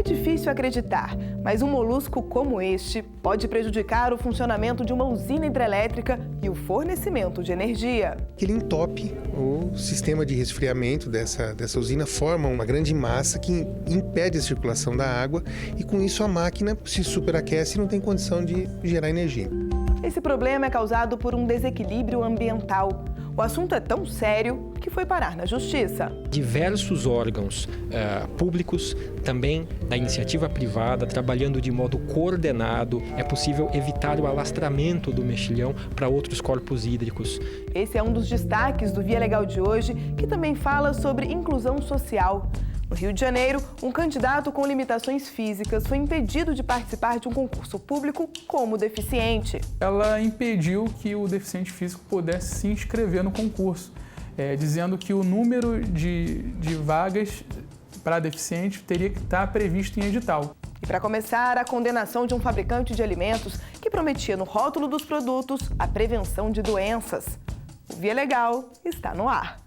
É difícil acreditar, mas um molusco como este pode prejudicar o funcionamento de uma usina hidrelétrica e o fornecimento de energia. Ele entope o sistema de resfriamento dessa usina, forma uma grande massa que impede a circulação da água e com isso a máquina se superaquece e não tem condição de gerar energia. Esse problema é causado por um desequilíbrio ambiental. O assunto é tão sério que foi parar na Justiça. Diversos órgãos públicos, também da iniciativa privada, trabalhando de modo coordenado, é possível evitar o alastramento do mexilhão para outros corpos hídricos. Esse é um dos destaques do Via Legal de hoje, que também fala sobre inclusão social. No Rio de Janeiro, um candidato com limitações físicas foi impedido de participar de um concurso público como deficiente. Ela impediu que o deficiente físico pudesse se inscrever no concurso, dizendo que o número de vagas para deficiente teria que estar previsto em edital. E para começar, a condenação de um fabricante de alimentos que prometia no rótulo dos produtos a prevenção de doenças. O Via Legal está no ar.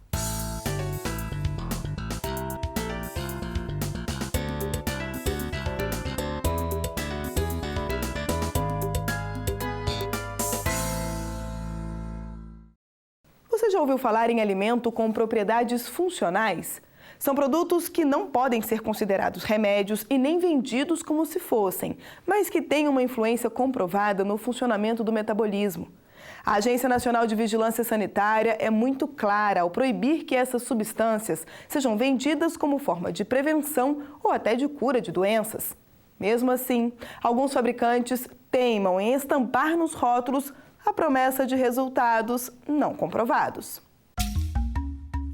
Você já ouviu falar em alimento com propriedades funcionais? São produtos que não podem ser considerados remédios e nem vendidos como se fossem, mas que têm uma influência comprovada no funcionamento do metabolismo. A Agência Nacional de Vigilância Sanitária é muito clara ao proibir que essas substâncias sejam vendidas como forma de prevenção ou até de cura de doenças. Mesmo assim, alguns fabricantes teimam em estampar nos rótulos a promessa de resultados não comprovados.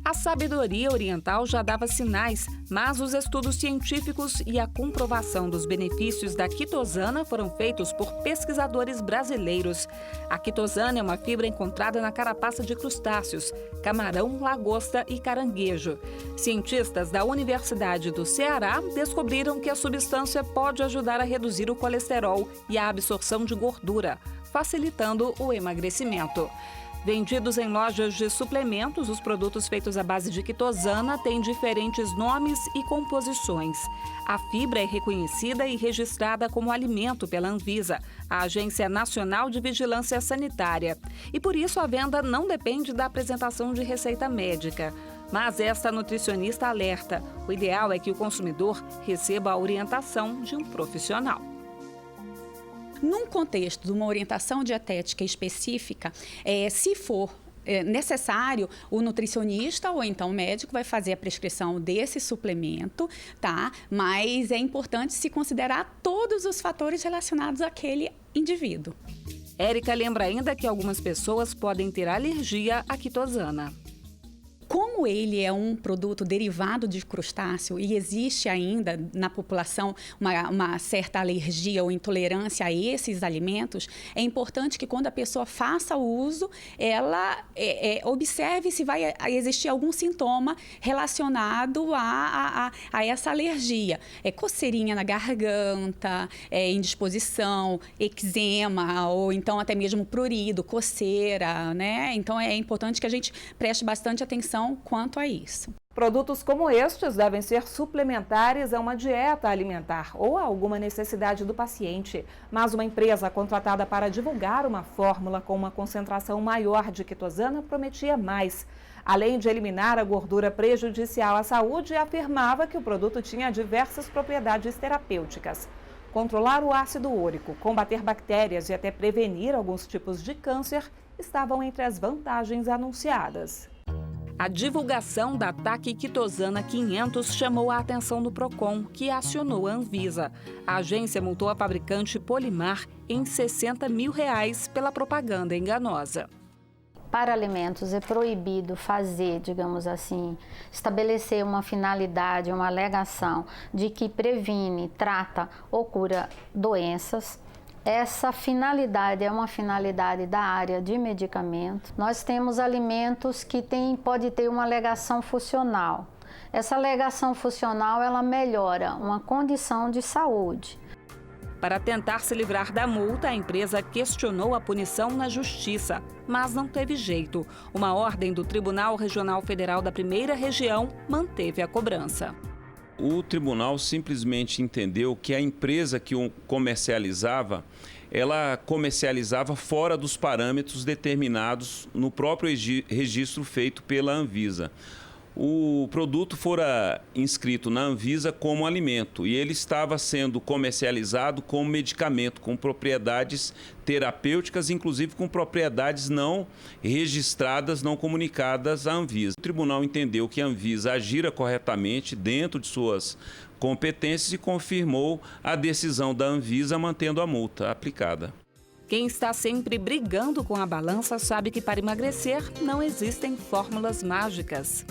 A sabedoria oriental já dava sinais, mas os estudos científicos e a comprovação dos benefícios da quitosana foram feitos por pesquisadores brasileiros. A quitosana é uma fibra encontrada na carapaça de crustáceos, camarão, lagosta e caranguejo. Cientistas da Universidade do Ceará descobriram que a substância pode ajudar a reduzir o colesterol e a absorção de gordura, facilitando o emagrecimento. Vendidos em lojas de suplementos, os produtos feitos à base de quitosana têm diferentes nomes e composições. A fibra é reconhecida e registrada como alimento pela Anvisa, a Agência Nacional de Vigilância Sanitária. E por isso a venda não depende da apresentação de receita médica. Mas esta nutricionista alerta: o ideal é que o consumidor receba a orientação de um profissional. Num contexto de uma orientação dietética específica, se for necessário, o nutricionista ou então o médico vai fazer a prescrição desse suplemento, tá? Mas é importante se considerar todos os fatores relacionados àquele indivíduo. Érica lembra ainda que algumas pessoas podem ter alergia à quitosana. Como ele é um produto derivado de crustáceo e existe ainda na população uma certa alergia ou intolerância a esses alimentos, é importante que quando a pessoa faça o uso, ela observe se vai existir algum sintoma relacionado a essa alergia. Coceirinha na garganta, indisposição, eczema ou então até mesmo prurido, coceira, né? Então é importante que a gente preste bastante atenção quanto a isso. Produtos como estes devem ser suplementares a uma dieta alimentar ou a alguma necessidade do paciente. Mas uma empresa contratada para divulgar uma fórmula com uma concentração maior de quitosana prometia mais. Além de eliminar a gordura prejudicial à saúde, afirmava que o produto tinha diversas propriedades terapêuticas. Controlar o ácido úrico, combater bactérias e até prevenir alguns tipos de câncer estavam entre as vantagens anunciadas. A divulgação da TAC Quitosana 500 chamou a atenção do PROCON, que acionou a Anvisa. A agência multou a fabricante Polimar em R$60 mil pela propaganda enganosa. Para alimentos é proibido fazer, digamos assim, estabelecer uma finalidade, uma alegação de que previne, trata ou cura doenças. Essa finalidade é uma finalidade da área de medicamento. Nós temos alimentos que pode ter uma alegação funcional. Essa alegação funcional, ela melhora uma condição de saúde. Para tentar se livrar da multa, a empresa questionou a punição na Justiça, mas não teve jeito. Uma ordem do Tribunal Regional Federal da Primeira Região manteve a cobrança. O tribunal simplesmente entendeu que a empresa que o comercializava, ela comercializava fora dos parâmetros determinados no próprio registro feito pela Anvisa. O produto fora inscrito na Anvisa como alimento e ele estava sendo comercializado como medicamento, com propriedades terapêuticas, inclusive com propriedades não registradas, não comunicadas à Anvisa. O tribunal entendeu que a Anvisa agira corretamente dentro de suas competências e confirmou a decisão da Anvisa, mantendo a multa aplicada. Quem está sempre brigando com a balança sabe que para emagrecer não existem fórmulas mágicas.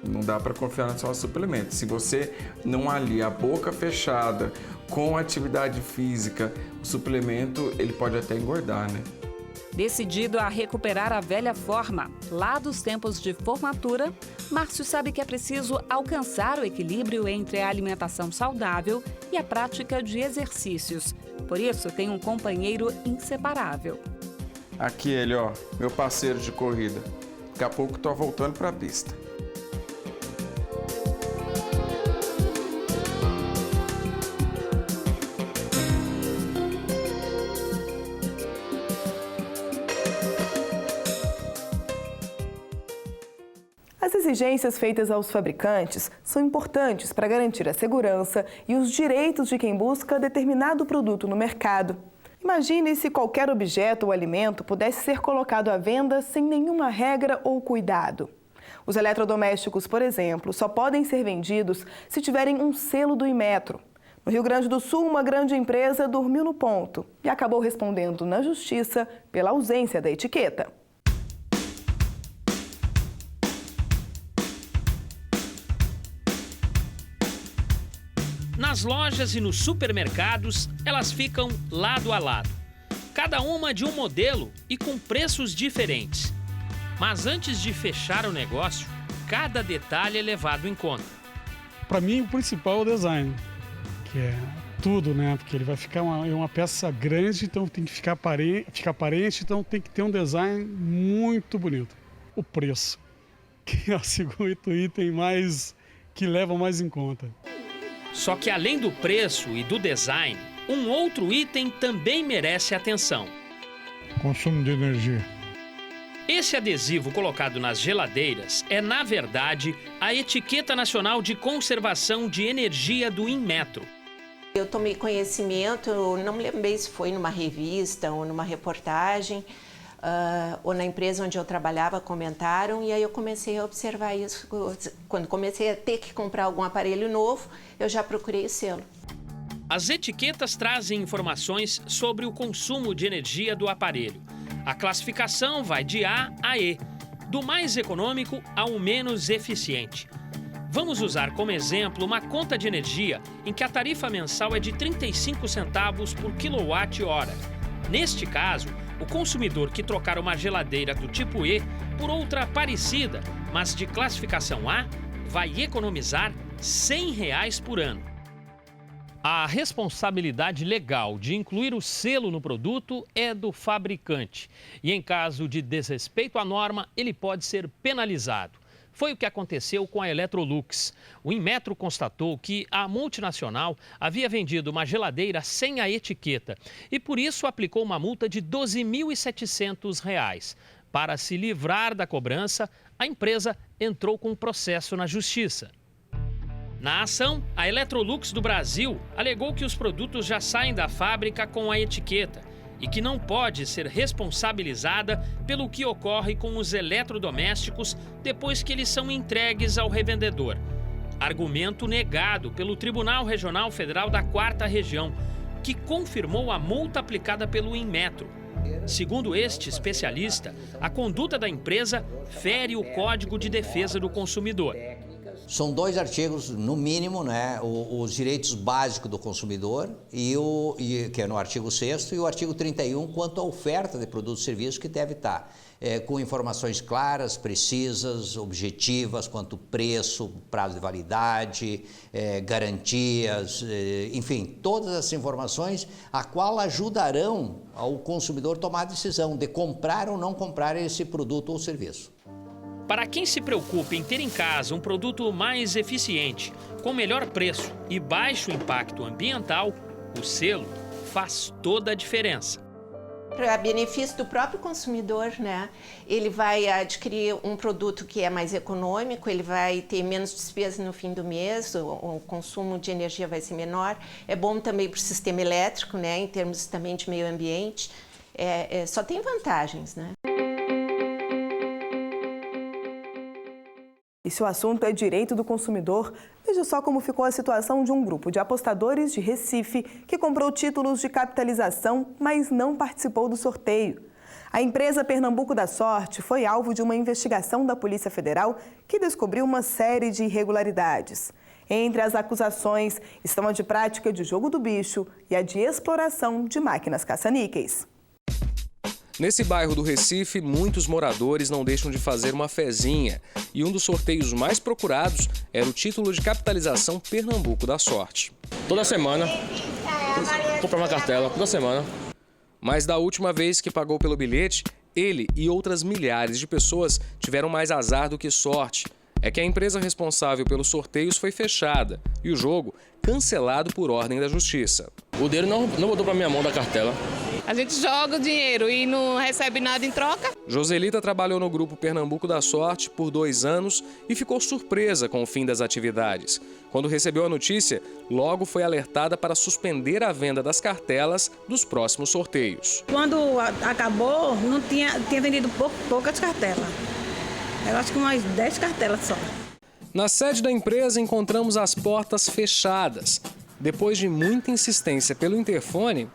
Não dá para confiar só no suplemento. Se você não alia a boca fechada com atividade física, o suplemento ele pode até engordar, né? Decidido a recuperar a velha forma, lá dos tempos de formatura, Márcio sabe que é preciso alcançar o equilíbrio entre a alimentação saudável e a prática de exercícios. Por isso, tem um companheiro inseparável. Aqui ele, ó, meu parceiro de corrida. Daqui a pouco tô voltando para a pista. As exigências feitas aos fabricantes são importantes para garantir a segurança e os direitos de quem busca determinado produto no mercado. Imagine se qualquer objeto ou alimento pudesse ser colocado à venda sem nenhuma regra ou cuidado. Os eletrodomésticos, por exemplo, só podem ser vendidos se tiverem um selo do Inmetro. No Rio Grande do Sul, uma grande empresa dormiu no ponto e acabou respondendo na justiça pela ausência da etiqueta. Nas lojas e nos supermercados, elas ficam lado a lado. Cada uma de um modelo e com preços diferentes. Mas antes de fechar o negócio, cada detalhe é levado em conta. Para mim, o principal é o design, que é tudo, né? Porque ele vai ficar uma peça grande, então tem que ficar aparente, então tem que ter um design muito bonito. O preço, que é o segundo item que leva mais em conta. Só que além do preço e do design, um outro item também merece atenção. Consumo de energia. Esse adesivo colocado nas geladeiras é, na verdade, a Etiqueta Nacional de Conservação de Energia do Inmetro. Eu tomei conhecimento, não me lembro bem se foi numa revista ou numa reportagem, ou na empresa onde eu trabalhava comentaram, e aí eu comecei a observar isso. Quando comecei a ter que comprar algum aparelho novo, eu já procurei o selo. As etiquetas trazem informações sobre o consumo de energia do aparelho. A classificação vai de A a E, do mais econômico ao menos eficiente. Vamos usar como exemplo uma conta de energia em que a tarifa mensal é de 35 centavos por quilowatt-hora. Neste caso, o consumidor que trocar uma geladeira do tipo E por outra parecida, mas de classificação A, vai economizar R$ 100 por ano. A responsabilidade legal de incluir o selo no produto é do fabricante. E em caso de desrespeito à norma, ele pode ser penalizado. Foi o que aconteceu com a Electrolux. O Inmetro constatou que a multinacional havia vendido uma geladeira sem a etiqueta e, por isso, aplicou uma multa de R$ 12.700. Para se livrar da cobrança, a empresa entrou com um processo na justiça. Na ação, a Electrolux do Brasil alegou que os produtos já saem da fábrica com a etiqueta e que não pode ser responsabilizada pelo que ocorre com os eletrodomésticos depois que eles são entregues ao revendedor. Argumento negado pelo Tribunal Regional Federal da 4ª Região, que confirmou a multa aplicada pelo Inmetro. Segundo este especialista, a conduta da empresa fere o Código de Defesa do Consumidor. São 2 artigos, no mínimo, né, os direitos básicos do consumidor, que é no artigo 6º, e o artigo 31, quanto à oferta de produtos e serviços, que deve estar com informações claras, precisas, objetivas, quanto preço, prazo de validade, garantias, enfim, todas essas informações, a qual ajudarão ao consumidor tomar a decisão de comprar ou não comprar esse produto ou serviço. Para quem se preocupa em ter em casa um produto mais eficiente, com melhor preço e baixo impacto ambiental, o selo faz toda a diferença. Para benefício do próprio consumidor, né? Ele vai adquirir um produto que é mais econômico, ele vai ter menos despesa no fim do mês, o consumo de energia vai ser menor. É bom também para o sistema elétrico, né? Em termos também de meio ambiente. Só tem vantagens, né? E se o assunto é direito do consumidor, veja só como ficou a situação de um grupo de apostadores de Recife que comprou títulos de capitalização, mas não participou do sorteio. A empresa Pernambuco da Sorte foi alvo de uma investigação da Polícia Federal que descobriu uma série de irregularidades. Entre as acusações estão a de prática de jogo do bicho e a de exploração de máquinas caça-níqueis. Nesse bairro do Recife, muitos moradores não deixam de fazer uma fezinha. E um dos sorteios mais procurados era o título de capitalização Pernambuco da Sorte. Toda semana, comprar uma cartela, toda semana. Mas da última vez que pagou pelo bilhete, ele e outras milhares de pessoas tiveram mais azar do que sorte. É que a empresa responsável pelos sorteios foi fechada e o jogo cancelado por ordem da Justiça. O dinheiro não voltou para minha mão da cartela. A gente joga o dinheiro e não recebe nada em troca. Joselita trabalhou no grupo Pernambuco da Sorte por 2 anos e ficou surpresa com o fim das atividades. Quando recebeu a notícia, logo foi alertada para suspender a venda das cartelas dos próximos sorteios. Quando acabou, não tinha vendido poucas cartelas. Eu acho que umas 10 cartelas só. Na sede da empresa encontramos as portas fechadas. Depois de muita insistência pelo interfone,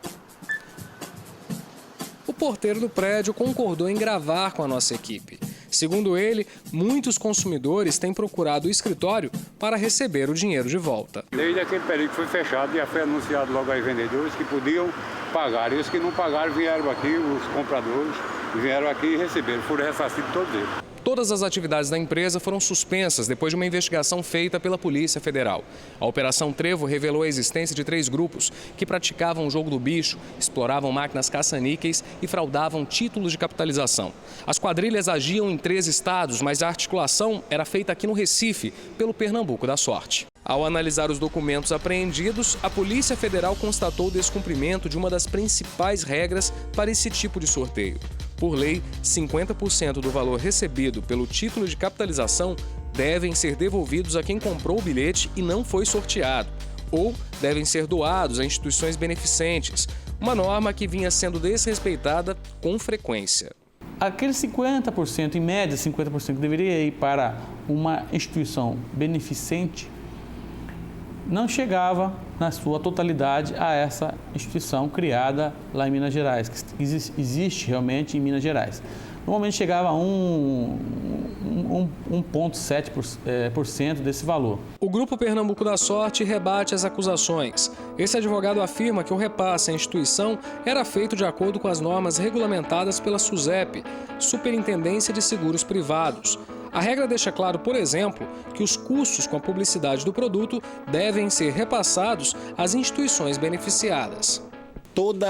o porteiro do prédio concordou em gravar com a nossa equipe. Segundo ele, muitos consumidores têm procurado o escritório para receber o dinheiro de volta. Desde aquele período que foi fechado, já foi anunciado logo aos vendedores que podiam pagar. E os que não pagaram vieram aqui, os compradores, vieram aqui e receberam. Foram ressarcidos todos eles. Todas as atividades da empresa foram suspensas depois de uma investigação feita pela Polícia Federal. A Operação Trevo revelou a existência de 3 grupos que praticavam o jogo do bicho, exploravam máquinas caça-níqueis e fraudavam títulos de capitalização. As quadrilhas agiam em 3 estados, mas a articulação era feita aqui no Recife, pelo Pernambuco da Sorte. Ao analisar os documentos apreendidos, a Polícia Federal constatou o descumprimento de uma das principais regras para esse tipo de sorteio. Por lei, 50% do valor recebido pelo título de capitalização devem ser devolvidos a quem comprou o bilhete e não foi sorteado, ou devem ser doados a instituições beneficentes, uma norma que vinha sendo desrespeitada com frequência. Aquele 50%, em média 50% que deveria ir para uma instituição beneficente, não chegava na sua totalidade a essa instituição criada lá em Minas Gerais, que existe realmente em Minas Gerais. Normalmente chegava a 1,7% desse valor. O Grupo Pernambuco da Sorte rebate as acusações. Esse advogado afirma que o repasse à instituição era feito de acordo com as normas regulamentadas pela SUSEP, Superintendência de Seguros Privados. A regra deixa claro, por exemplo, que os custos com a publicidade do produto devem ser repassados às instituições beneficiadas. Todo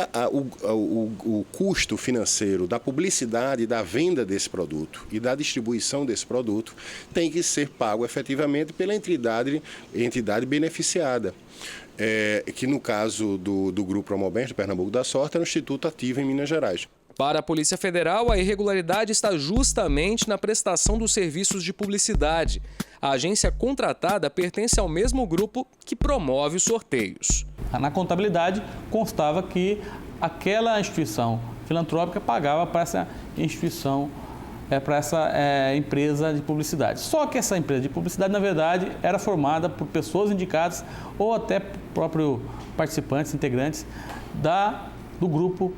o custo financeiro da publicidade, da venda desse produto e da distribuição desse produto tem que ser pago efetivamente pela entidade beneficiada, que no caso do Grupo Promobens do Pernambuco da Sorte era o Instituto Ativo em Minas Gerais. Para a Polícia Federal, a irregularidade está justamente na prestação dos serviços de publicidade. A agência contratada pertence ao mesmo grupo que promove os sorteios. Na contabilidade constava que aquela instituição filantrópica pagava para essa instituição, para essa empresa de publicidade. Só que essa empresa de publicidade, na verdade, era formada por pessoas indicadas ou até próprios participantes, integrantes do grupo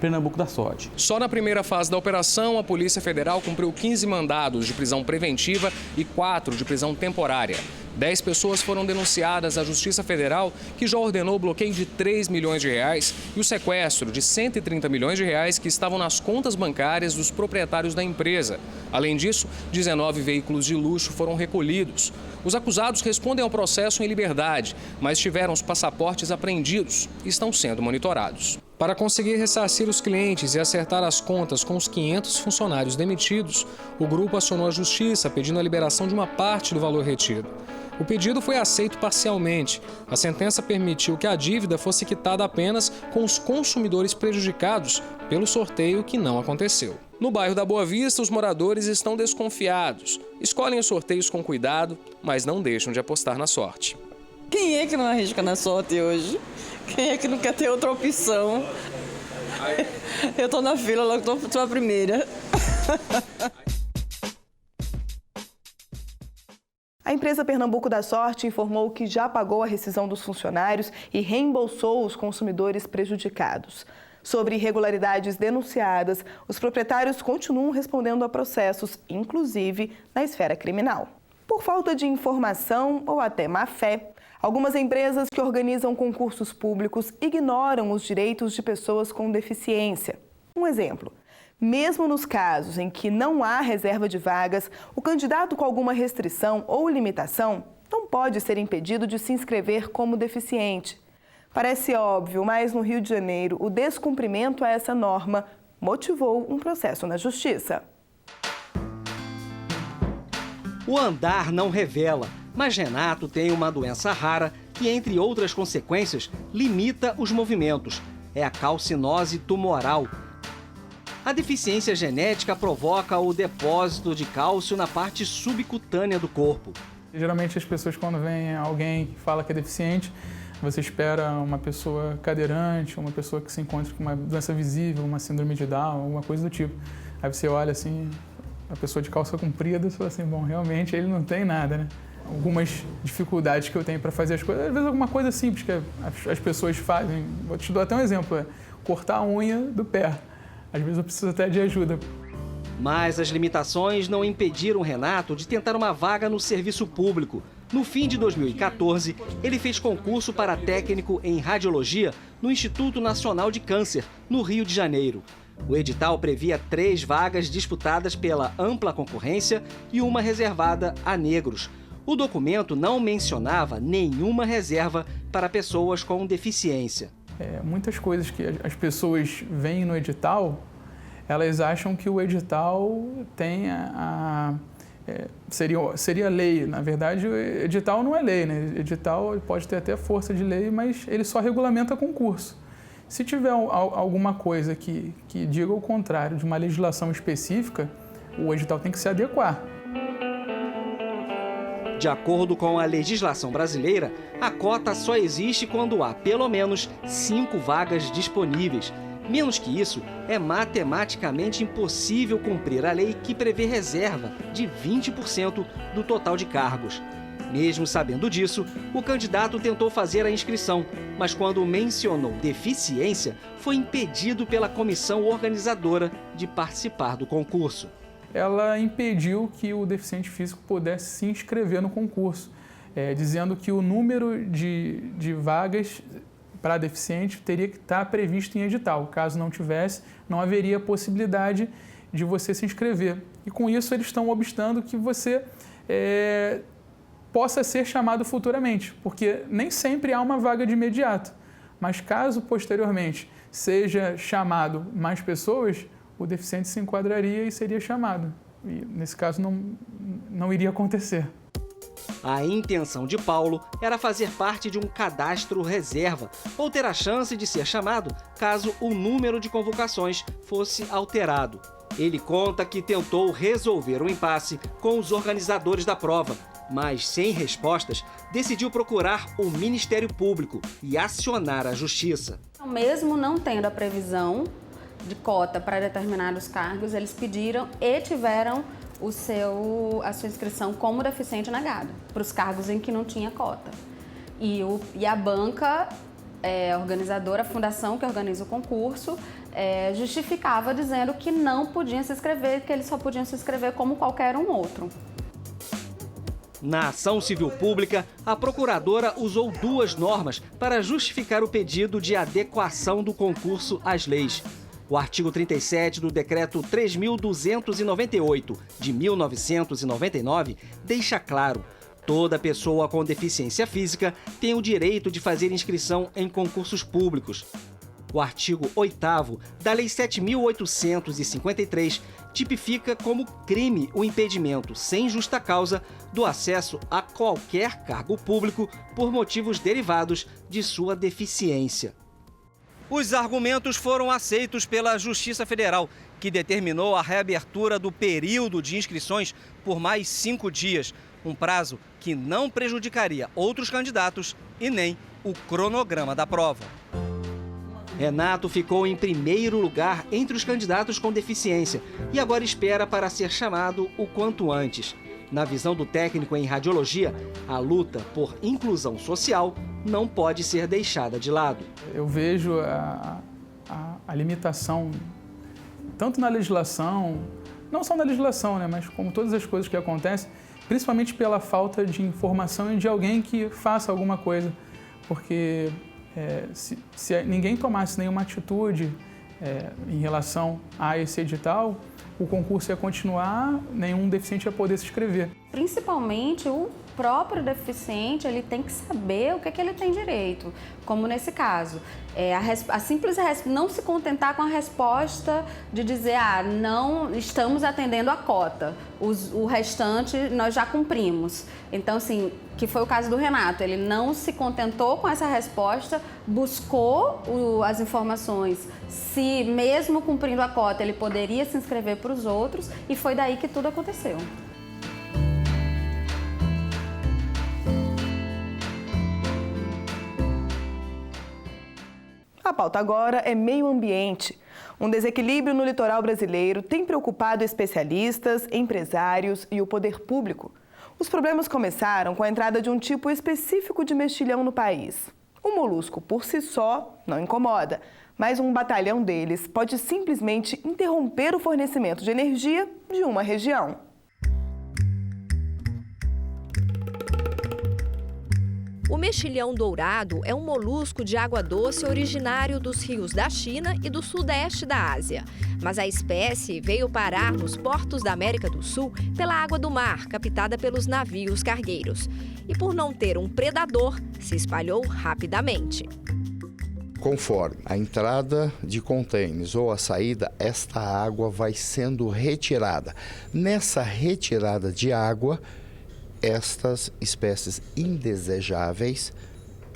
Pernambuco da Sorte. Só na primeira fase da operação, a Polícia Federal cumpriu 15 mandados de prisão preventiva e 4 de prisão temporária. 10 pessoas foram denunciadas à Justiça Federal, que já ordenou o bloqueio de 3 milhões de reais e o sequestro de 130 milhões de reais que estavam nas contas bancárias dos proprietários da empresa. Além disso, 19 veículos de luxo foram recolhidos. Os acusados respondem ao processo em liberdade, mas tiveram os passaportes apreendidos e estão sendo monitorados. Para conseguir ressarcir os clientes e acertar as contas com os 500 funcionários demitidos, o grupo acionou a justiça pedindo a liberação de uma parte do valor retido. O pedido foi aceito parcialmente. A sentença permitiu que a dívida fosse quitada apenas com os consumidores prejudicados pelo sorteio que não aconteceu. No bairro da Boa Vista, os moradores estão desconfiados. Escolhem os sorteios com cuidado, mas não deixam de apostar na sorte. Quem é que não arrisca na sorte hoje? Quem é que não quer ter outra opção? Eu tô na fila, logo sou a primeira. A empresa Pernambuco da Sorte informou que já pagou a rescisão dos funcionários e reembolsou os consumidores prejudicados. Sobre irregularidades denunciadas, os proprietários continuam respondendo a processos, inclusive na esfera criminal. Por falta de informação ou até má fé, algumas empresas que organizam concursos públicos ignoram os direitos de pessoas com deficiência. Um exemplo. Mesmo nos casos em que não há reserva de vagas, o candidato com alguma restrição ou limitação não pode ser impedido de se inscrever como deficiente. Parece óbvio, mas no Rio de Janeiro, o descumprimento a essa norma motivou um processo na Justiça. O andar não revela, mas Renato tem uma doença rara que, entre outras consequências, limita os movimentos. É a calcinose tumoral. A deficiência genética provoca o depósito de cálcio na parte subcutânea do corpo. Geralmente as pessoas, quando vem alguém que fala que é deficiente, você espera uma pessoa cadeirante, uma pessoa que se encontra com uma doença visível, uma síndrome de Down, alguma coisa do tipo. Aí você olha assim, a pessoa de calça comprida e fala assim, bom, realmente ele não tem nada, né? Algumas dificuldades que eu tenho para fazer as coisas, às vezes alguma coisa simples que as pessoas fazem. Vou te dar até um exemplo, cortar a unha do pé. Às vezes eu preciso até de ajuda. Mas as limitações não impediram Renato de tentar uma vaga no serviço público. No fim de 2014, ele fez concurso para técnico em radiologia no Instituto Nacional de Câncer, no Rio de Janeiro. O edital previa 3 vagas disputadas pela ampla concorrência e uma reservada a negros. O documento não mencionava nenhuma reserva para pessoas com deficiência. Muitas coisas que as pessoas veem no edital, elas acham que o edital tem seria lei. Na verdade, o edital não é lei, né? O edital pode ter até força de lei, mas ele só regulamenta concurso. Se tiver alguma coisa que diga o contrário de uma legislação específica, o edital tem que se adequar. De acordo com a legislação brasileira, a cota só existe quando há pelo menos 5 vagas disponíveis. Menos que isso, é matematicamente impossível cumprir a lei que prevê reserva de 20% do total de cargos. Mesmo sabendo disso, o candidato tentou fazer a inscrição, mas quando mencionou deficiência, foi impedido pela comissão organizadora de participar do concurso. Ela impediu que o deficiente físico pudesse se inscrever no concurso, dizendo que o número de vagas para deficiente teria que estar previsto em edital. Caso não tivesse, não haveria possibilidade de você se inscrever. E com isso eles estão obstando que você possa ser chamado futuramente, porque nem sempre há uma vaga de imediato. Mas caso posteriormente seja chamado mais pessoas, o deficiente se enquadraria e seria chamado. E, nesse caso, não iria acontecer. A intenção de Paulo era fazer parte de um cadastro reserva ou ter a chance de ser chamado caso o número de convocações fosse alterado. Ele conta que tentou resolver o impasse com os organizadores da prova, mas sem respostas, decidiu procurar o Ministério Público e acionar a Justiça. Mesmo não tendo a previsão de cota para determinados cargos, eles pediram e tiveram a sua inscrição como deficiente negada para os cargos em que não tinha cota. E a banca organizadora, a fundação que organiza o concurso, justificava dizendo que não podiam se inscrever, que eles só podiam se inscrever como qualquer um outro. Na ação civil pública, a procuradora usou 2 normas para justificar o pedido de adequação do concurso às leis. O artigo 37 do Decreto 3.298, de 1999, deixa claro: toda pessoa com deficiência física tem o direito de fazer inscrição em concursos públicos. O artigo 8º da Lei 7.853 tipifica como crime o impedimento sem justa causa do acesso a qualquer cargo público por motivos derivados de sua deficiência. Os argumentos foram aceitos pela Justiça Federal, que determinou a reabertura do período de inscrições por mais 5 dias, um prazo que não prejudicaria outros candidatos e nem o cronograma da prova. Renato ficou em primeiro lugar entre os candidatos com deficiência e agora espera para ser chamado o quanto antes. Na visão do técnico em radiologia, a luta por inclusão social não pode ser deixada de lado. Eu vejo a limitação, tanto na legislação, não só na legislação, né, mas como todas as coisas que acontecem, principalmente pela falta de informação e de alguém que faça alguma coisa. Porque se ninguém tomasse nenhuma atitude em relação a esse edital, o concurso ia continuar, nenhum deficiente ia poder se inscrever. Principalmente o próprio deficiente, ele tem que saber o que é que ele tem direito, como nesse caso. A simples não se contentar com a resposta de dizer, não estamos atendendo a cota, o restante nós já cumprimos. Então, assim, que foi o caso do Renato, ele não se contentou com essa resposta, buscou as informações, se mesmo cumprindo a cota ele poderia se inscrever para os outros, e foi daí que tudo aconteceu. A pauta agora é meio ambiente. Um desequilíbrio no litoral brasileiro tem preocupado especialistas, empresários e o poder público. Os problemas começaram com a entrada de um tipo específico de mexilhão no país. O molusco, por si só, não incomoda, mas um batalhão deles pode simplesmente interromper o fornecimento de energia de uma região. O mexilhão dourado é um molusco de água doce originário dos rios da China e do sudeste da Ásia. Mas a espécie veio parar nos portos da América do Sul pela água do mar, captada pelos navios cargueiros. E por não ter um predador, se espalhou rapidamente. Conforme a entrada de contêineres ou a saída, esta água vai sendo retirada. Nessa retirada de água, estas espécies indesejáveis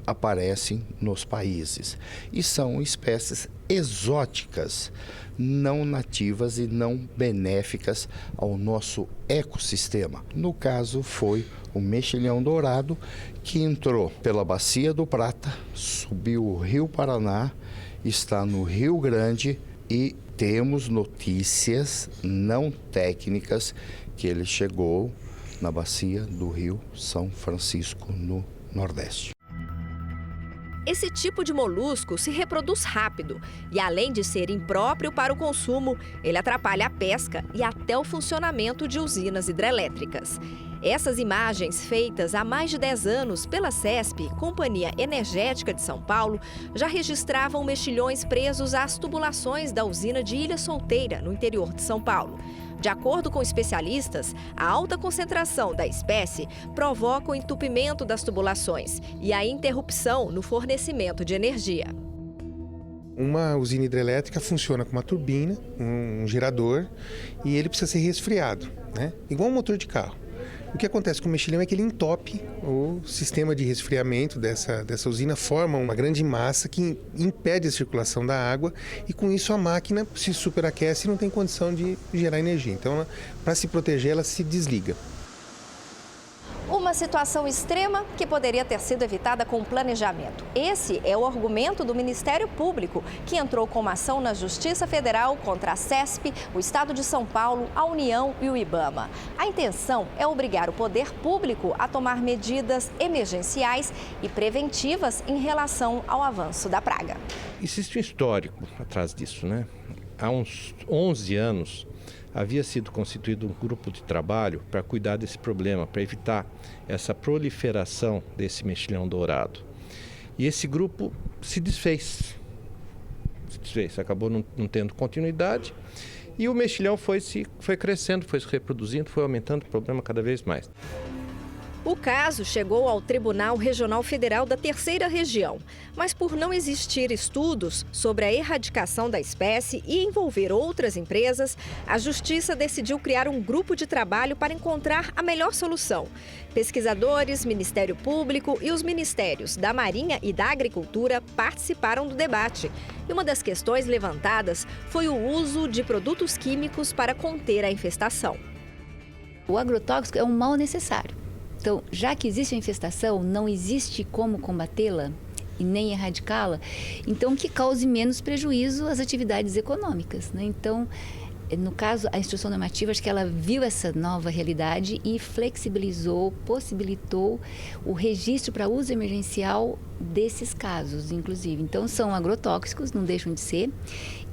aparecem nos países e são espécies exóticas, não nativas e não benéficas ao nosso ecossistema. No caso, foi o mexilhão dourado que entrou pela Bacia do Prata, subiu o Rio Paraná, está no Rio Grande e temos notícias não técnicas que ele chegou na bacia do Rio São Francisco, no Nordeste. Esse tipo de molusco se reproduz rápido e, além de ser impróprio para o consumo, ele atrapalha a pesca e até o funcionamento de usinas hidrelétricas. Essas imagens, feitas há mais de 10 anos pela CESP, Companhia Energética de São Paulo, já registravam mexilhões presos às tubulações da usina de Ilha Solteira, no interior de São Paulo. De acordo com especialistas, a alta concentração da espécie provoca o entupimento das tubulações e a interrupção no fornecimento de energia. Uma usina hidrelétrica funciona com uma turbina, um gerador, e ele precisa ser resfriado, né? Igual um motor de carro. O que acontece com o mexilhão é que ele entope o sistema de resfriamento dessa usina, forma uma grande massa que impede a circulação da água e com isso a máquina se superaquece e não tem condição de gerar energia. Então, para se proteger, ela se desliga. Uma situação extrema que poderia ter sido evitada com planejamento. Esse é o argumento do Ministério Público, que entrou com uma ação na Justiça Federal contra a CESP, o Estado de São Paulo, a União e o IBAMA. A intenção é obrigar o poder público a tomar medidas emergenciais e preventivas em relação ao avanço da praga. Existe um histórico atrás disso, né? Há uns 11 anos, havia sido constituído um grupo de trabalho para cuidar desse problema, para evitar essa proliferação desse mexilhão dourado. E esse grupo se desfez, acabou não tendo continuidade e o mexilhão foi crescendo, foi se reproduzindo, foi aumentando o problema cada vez mais. O caso chegou ao Tribunal Regional Federal da Terceira Região, mas por não existir estudos sobre a erradicação da espécie e envolver outras empresas, a Justiça decidiu criar um grupo de trabalho para encontrar a melhor solução. Pesquisadores, Ministério Público e os ministérios da Marinha e da Agricultura participaram do debate. E uma das questões levantadas foi o uso de produtos químicos para conter a infestação. O agrotóxico é um mal necessário. Então, já que existe a infestação, não existe como combatê-la e nem erradicá-la, então que cause menos prejuízo às atividades econômicas, né? Então, no caso, a instrução normativa, acho que ela viu essa nova realidade e flexibilizou, possibilitou o registro para uso emergencial desses casos, inclusive. Então, são agrotóxicos, não deixam de ser,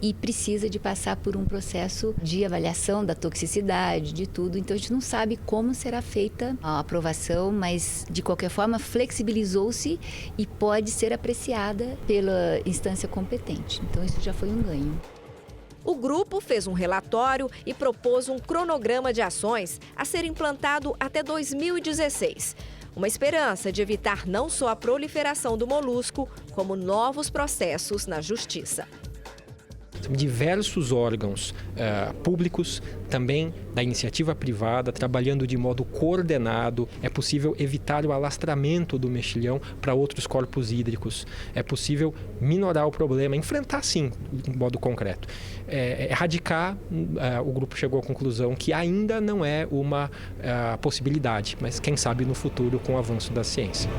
e precisa de passar por um processo de avaliação da toxicidade, de tudo. Então, a gente não sabe como será feita a aprovação, mas, de qualquer forma, flexibilizou-se e pode ser apreciada pela instância competente. Então, isso já foi um ganho. O grupo fez um relatório e propôs um cronograma de ações a ser implantado até 2016. Uma esperança de evitar não só a proliferação do molusco, como novos processos na justiça. Diversos órgãos públicos, também da iniciativa privada, trabalhando de modo coordenado. É possível evitar o alastramento do mexilhão para outros corpos hídricos. É possível minorar o problema, enfrentar sim, de modo concreto. Erradicar, o grupo chegou à conclusão que ainda não é uma possibilidade, mas quem sabe no futuro com o avanço da ciência.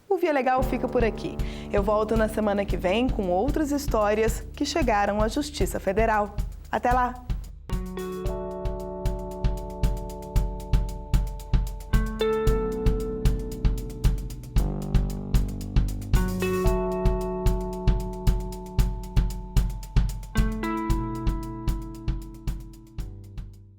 O Via Legal fica por aqui. Eu volto na semana que vem com outras histórias que chegaram à Justiça Federal. Até lá!